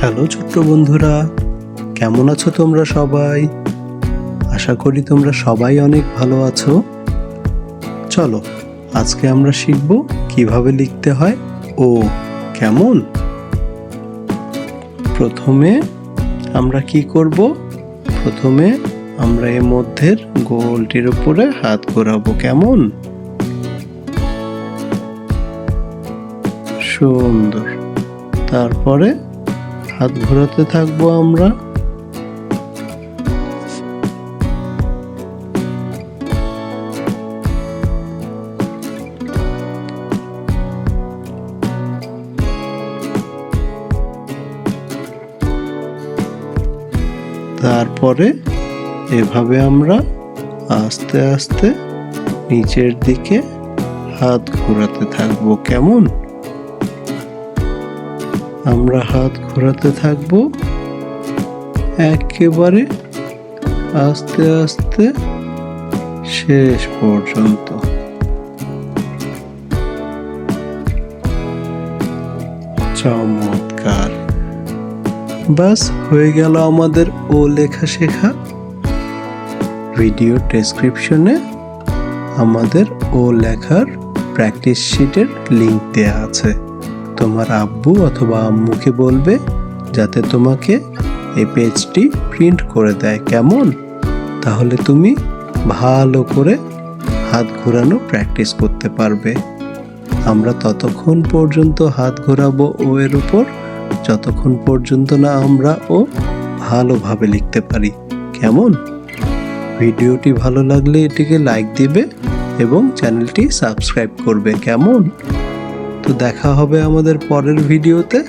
Hello ছোট্ট বন্ধুরা, কেমন আছো তোমরা সবাই? আশা করি তোমরা সবাই অনেক ভালো আছো। চলো আজকে আমরা শিখব কিভাবে লিখতে হয় ও। কেমন? প্রথমে আমরা কি করব? প্রথমে আমরা এর মধ্যের গোলটির উপরে হাত ঘোরাবো। কেমন? সুন্দর। তারপরে হাত ঘোরাতে থাকবো আমরা। তারপরে এভাবে আমরা আস্তে আস্তে নিচের দিকে হাত ঘোরাতে থাকবো। কেমন? আমরা হাত ঘোরাতে থাকবো একেবারে আস্তে আস্তে শেষ পর্যন্ত। চমৎকার! বাস হয়ে গেল আমাদের ও লেখা শেখা। ভিডিও ডেসক্রিপশনে আমাদের ও লেখার প্র্যাকটিস শিটের লিংক দেয়া আছে। তোমার আব্বু অথবা আম্মুকে বলবে যাতে তোমাকে এই পেজটি প্রিন্ট করে দেয়। কেমন? তাহলে তুমি ভালো করে হাত ঘোরানো প্র্যাকটিস করতে পারবে। আমরা ততক্ষণ পর্যন্ত হাত ঘোরাবো ও এর উপর যতক্ষণ পর্যন্ত না আমরা ও ভালোভাবে লিখতে পারি। কেমন? ভিডিওটি ভালো লাগলে এটিকে লাইক দিবে এবং চ্যানেলটি সাবস্ক্রাইব করবে। কেমন? তো দেখা হবে আমাদের পরের ভিডিওতে।